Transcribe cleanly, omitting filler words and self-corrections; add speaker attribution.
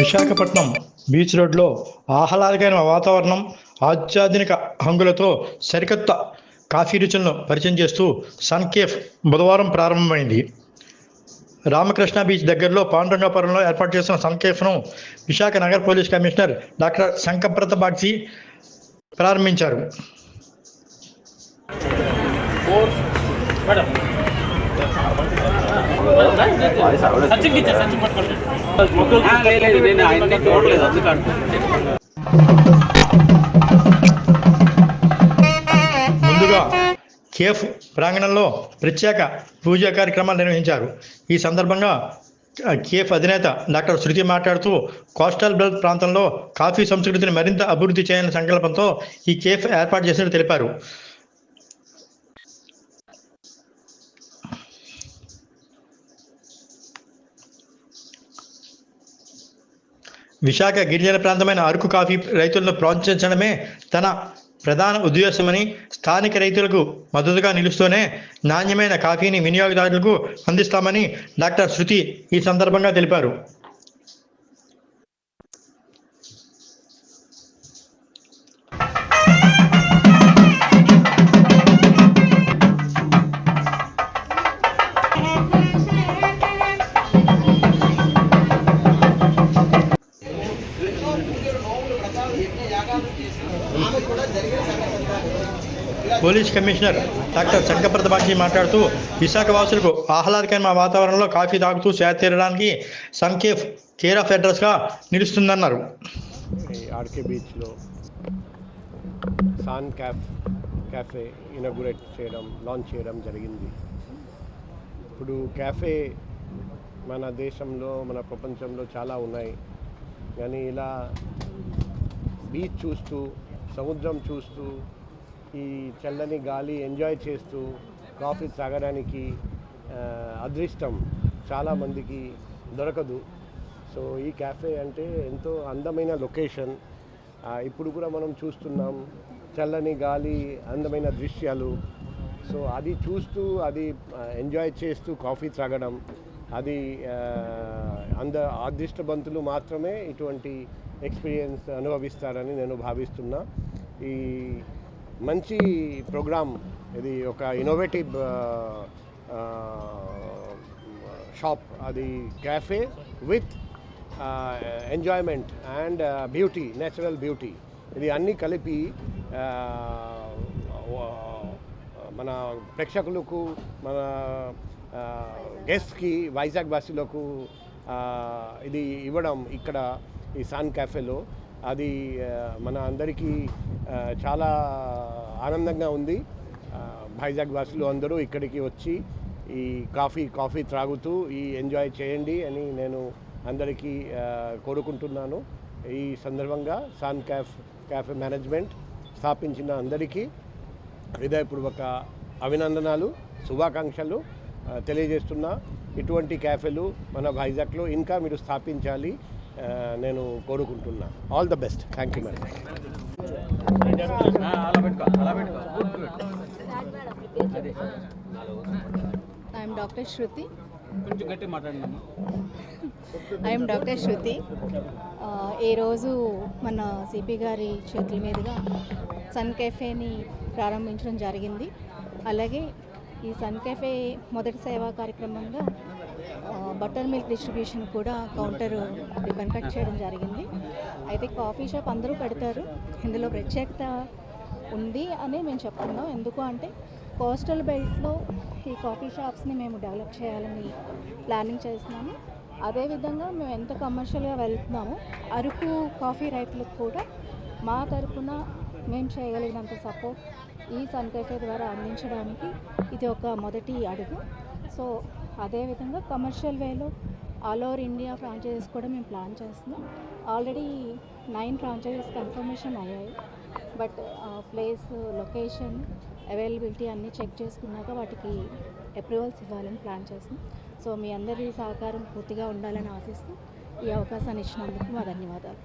Speaker 1: Visakhapatnam beach రోడ్లో ఆహ్లాదకరమైన వాతావరణం, అత్యాధునిక హంగులతో సరికొత్త కాఫీ రుచులను పరిచయం చేస్తూ సన్ కేఫ్ బుధవారం ప్రారంభమైంది. రామకృష్ణ బీచ్ దగ్గరలో పాండురంగాపురంలో ఏర్పాటు చేసిన సన్ కేఫ్ను విశాఖ నగర police commissioner doctor Shankhabrata Bagchi ప్రారంభించారు. ముందుగా కేఫ్ ప్రాంగణంలో ప్రత్యేక పూజా కార్యక్రమాలు నిర్వహించారు. ఈ సందర్భంగా కేఫ్ అధినేత డాక్టర్ శృతి మాట్లాడుతూ కోస్టల్ బెల్ట్ ప్రాంతంలో కాఫీ సంస్కృతిని మరింత అభివృద్ధి చేయాలనే సంకల్పంతో ఈ కేఫ్ ఏర్పాటు చేసినట్టు తెలిపారు. విశాఖ గిరిజన ప్రాంతమైన అరకు కాఫీ రైతులను ప్రోత్సహించడమే తన ప్రధాన ఉద్దేశమని, స్థానిక రైతులకు మద్దతుగా నిలుస్తూనే నాణ్యమైన కాఫీని వినియోగదారులకు అందిస్తామని డాక్టర్ శృతి ఈ సందర్భంగా తెలిపారు. Police commissioner doctor Shankhabrata Bagchi మాట్లాడుతూ విశాఖ వాసులకు ఆహ్లాదకరమైన వాతావరణంలో కాఫీ తాగుతూ సేద తీరడానికి సన్ కేఫ్ కేర్ ఆఫ్ అడ్రస్గా నిలుస్తుందన్నారు.
Speaker 2: ఆర్కే బీచ్లో సన్ క్యాఫే ఇనాగ్రేట్ చేయడం, లాంచ్ చేయడం జరిగింది. ఇప్పుడు క్యాఫే మన దేశంలో, మన ప్రపంచంలో చాలా ఉన్నాయి, కానీ ఇలా బీచ్ చూస్తూ, సముద్రం చూస్తూ, ఈ చల్లని గాలి ఎంజాయ్ చేస్తూ కాఫీ తాగడానికి అదృష్టం చాలామందికి దొరకదు. సో ఈ క్యాఫే అంటే ఎంతో అందమైన లొకేషన్. ఇప్పుడు కూడా మనం చూస్తున్నాం చల్లని గాలి, అందమైన దృశ్యాలు. సో అది చూస్తూ, అది ఎంజాయ్ చేస్తూ కాఫీ త్రాగడం, అది అదృష్టవంతులు మాత్రమే ఇటువంటి ఎక్స్పీరియన్స్ అనుభవిస్తారని నేను భావిస్తున్నా. ఈ మంచి ప్రోగ్రామ్, ఇది ఒక ఇన్నోవేటివ్ షాప్, అది cafe with enjoyment and beauty, natural beauty, ఇది అన్నీ కలిపి మన ప్రేక్షకులకు, మన గెస్ట్కి, వైజాగ్ వాసులకు ఇది ఇవ్వడం ఇక్కడ ఈ సన్ క్యాఫేలో, అది మన అందరికీ చాలా ఆనందంగా ఉంది. వైజాగ్ వాసులు అందరూ ఇక్కడికి వచ్చి ఈ కాఫీ త్రాగుతూ ఈ ఎంజాయ్ చేయండి అని నేను అందరికీ కోరుకుంటున్నాను. ఈ సందర్భంగా సన్ క్యాఫే మేనేజ్మెంట్ స్థాపించిన అందరికీ హృదయపూర్వక అభినందనలు, శుభాకాంక్షలు తెలియజేస్తున్నా. ఇటువంటి క్యాఫేలు మన వైజాగ్లో ఇంకా మీరు స్థాపించాలి నేను కోరుకుంటున్నా. All the best. Thank you madam.
Speaker 3: I'm doctor Shruti. ఈరోజు మన సిపి గారి చేతుల మీదుగా సన్ కెఫేని ప్రారంభించడం జరిగింది. అలాగే ఈ సన్ కెఫే మొదటి సేవా కార్యక్రమంగా బటర్ మిల్క్ డిస్ట్రిబ్యూషన్ కూడా కౌంటర్ రిబన్ కట్ చేయడం జరిగింది. అయితే కాఫీ షాప్ అందరూ పెడతారు, ఇందులో ప్రత్యేకత ఉంది అని మేము చెప్తున్నాం. ఎందుకు అంటే కోస్టల్ బెల్ట్లో ఈ కాఫీ షాప్స్ని మేము డెవలప్ చేయాలని ప్లానింగ్ చేస్తున్నాము. అదేవిధంగా మేము ఎంత కమర్షియల్గా వెళ్తున్నామో అరకు కాఫీ రైతులకు కూడా మా తరఫున మేము చేయగలిగినంత సపోర్ట్ ఈ సన్ కెఫే ద్వారా అందించడానికి ఇది ఒక మొదటి అడుగు. సో అదేవిధంగా కమర్షియల్ వేలో ఆల్ ఓవర్ ఇండియా ఫ్రాంచైజెస్ కూడా మేము ప్లాన్ చేస్తున్నాం. ఆల్రెడీ 9 ఫ్రాంచైజెస్ కన్ఫర్మేషన్ అయ్యాయి. బట్ ప్లేస్, లొకేషన్, అవైలబిలిటీ అన్నీ చెక్ చేసుకున్నాక వాటికి అప్రూవల్స్ ఇవ్వాలని ప్లాన్ చేస్తున్నాం. సో మీ అందరి సహకారం పూర్తిగా ఉండాలని ఆశిస్తూ ఈ అవకాశాన్ని ఇచ్చినందుకు మా ధన్యవాదాలు.